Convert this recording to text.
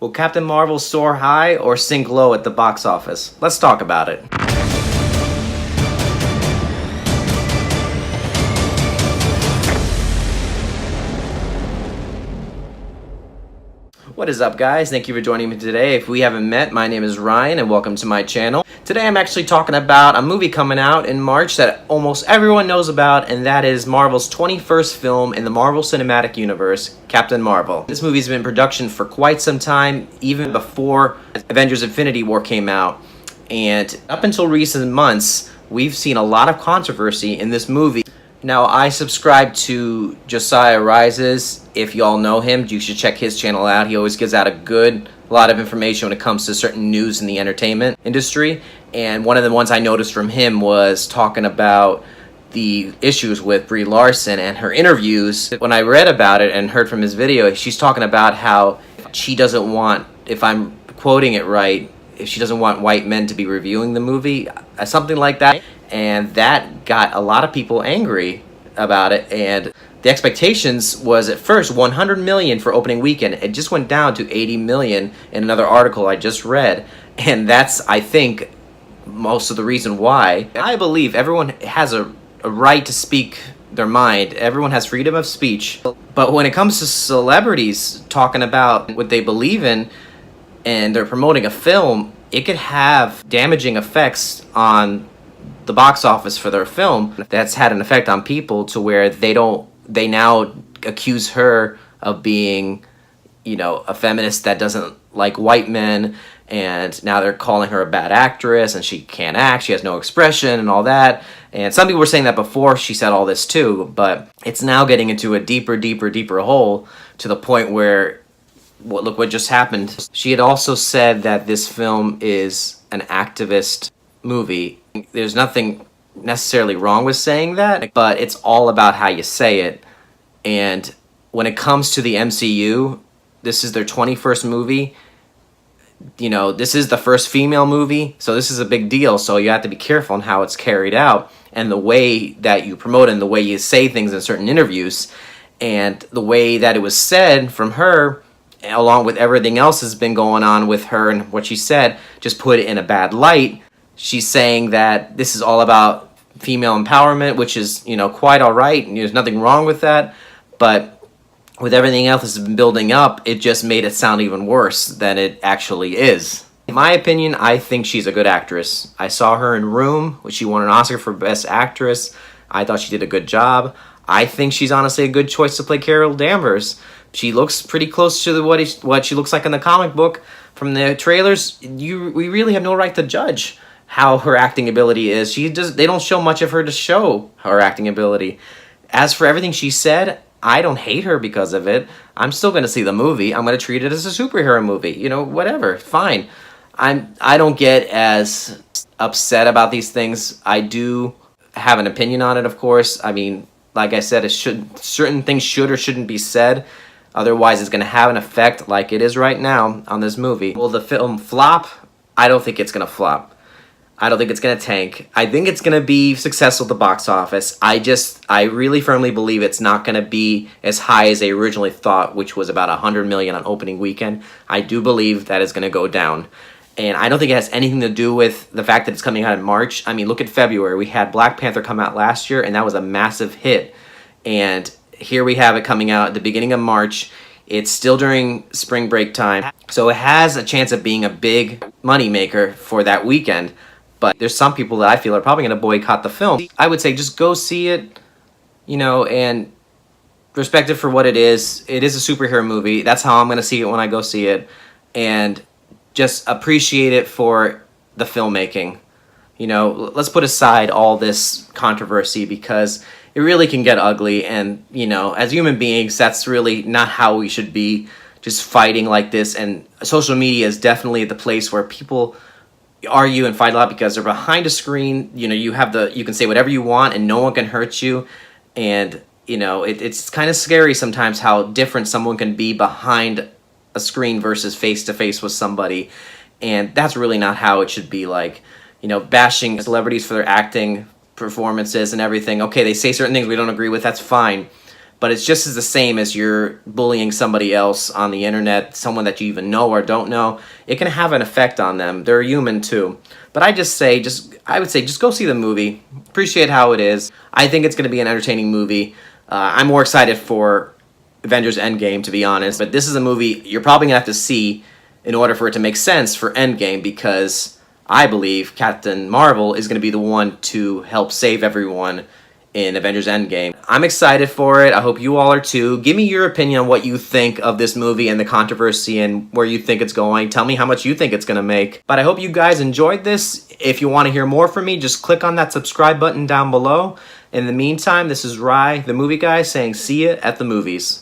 Will Captain Marvel soar high or sink low at the box office? Let's talk about it. What is up, guys? Thank you for joining me today. If we haven't met, my name is Ryan and welcome to my channel. Today I'm actually talking about a movie coming out in March that almost everyone knows about, and that is Marvel's 21st film in the Marvel Cinematic Universe, Captain Marvel. This movie's been in production for quite some time, even before Avengers Infinity War came out, and up until recent months, we've seen a lot of controversy in this movie. Now, I subscribe to Josiah Rises. If y'all know him, you should check his channel out. He always gives out a lot of information when it comes to certain news in the entertainment industry. And one of the ones I noticed from him was talking about the issues with Brie Larson and her interviews. When I read about it and heard from his video, she's talking about how she doesn't want, if I'm quoting it right, if she doesn't want white men to be reviewing the movie, something like that. And that got a lot of people angry about it, and the expectations was at first 100 million for opening weekend. It just went down to 80 million in another article I just read, and that's, I think, most of the reason why. I believe everyone has a right to speak their mind. Everyone has freedom of speech, but when it comes to celebrities talking about what they believe in and they're promoting a film, it could have damaging effects on the box office for their film. That's had an effect on people to where they now accuse her of being, a feminist that doesn't like white men, and now they're calling her a bad actress and she can't act, she has no expression and all that. And some people were saying that before she said all this too, but it's now getting into a deeper hole, to the point where, look what just happened. She had also said that this film is an activist movie. There's nothing necessarily wrong with saying that, but it's all about how you say it. And when it comes to the MCU, this is their 21st movie. This is the first female movie, so this is a big deal, so you have to be careful on how it's carried out and the way that you promote it and the way you say things in certain interviews. And the way that it was said from her, along with everything else that's been going on with her and what she said, just put it in a bad light. She's saying that this is all about female empowerment, which is, quite all right. There's nothing wrong with that. But with everything else that's been building up, it just made it sound even worse than it actually is. In my opinion, I think she's a good actress. I saw her in Room, which she won an Oscar for Best Actress. I thought she did a good job. I think she's honestly a good choice to play Carol Danvers. She looks pretty close to what she looks like in the comic book. From the trailers, we really have no right to judge how her acting ability is. They don't show much of her to show her acting ability. As for everything she said, I don't hate her because of it. I'm still going to see the movie. I'm going to treat it as a superhero movie. Whatever, fine. I don't get as upset about these things. I do have an opinion on it, of course. I mean, like I said, certain things should or shouldn't be said. Otherwise, it's going to have an effect, like it is right now, on this movie. Will the film flop? I don't think it's going to flop. I don't think it's going to tank. I think it's going to be successful at the box office. I really firmly believe it's not going to be as high as they originally thought, which was about 100 million on opening weekend. I do believe that is going to go down. And I don't think it has anything to do with the fact that it's coming out in March. I mean, look at February. We had Black Panther come out last year, and that was a massive hit. And here we have it coming out at the beginning of March. It's still during spring break time. So it has a chance of being a big moneymaker for that weekend. But there's some people that I feel are probably going to boycott the film. I would say just go see it, and respect it for what it is. It is a superhero movie. That's how I'm going to see it when I go see it. And just appreciate it for the filmmaking. Let's put aside all this controversy because it really can get ugly. And, as human beings, that's really not how we should be, just fighting like this. And social media is definitely the place where people argue and fight a lot because they're behind a screen. You can say whatever you want and no one can hurt you. And, it's kind of scary sometimes how different someone can be behind a screen versus face to face with somebody. And that's really not how it should be. Like, bashing celebrities for their acting performances and everything. Okay, they say certain things we don't agree with, that's fine. but it's just as the same as you're bullying somebody else on the internet, someone that you even know or don't know. It can have an effect on them. They're human too. But I would say just go see the movie. Appreciate how it is. I think it's going to be an entertaining movie. I'm more excited for Avengers Endgame, to be honest. But this is a movie you're probably going to have to see in order for it to make sense for Endgame, because I believe Captain Marvel is going to be the one to help save everyone in Avengers Endgame. I'm excited for it. I hope you all are too. Give me your opinion on what you think of this movie and the controversy and where you think it's going. Tell me how much you think it's going to make. But I hope you guys enjoyed this. If you want to hear more from me, just click on that subscribe button down below. In the meantime, this is Rye, the movie guy, saying see ya at the movies.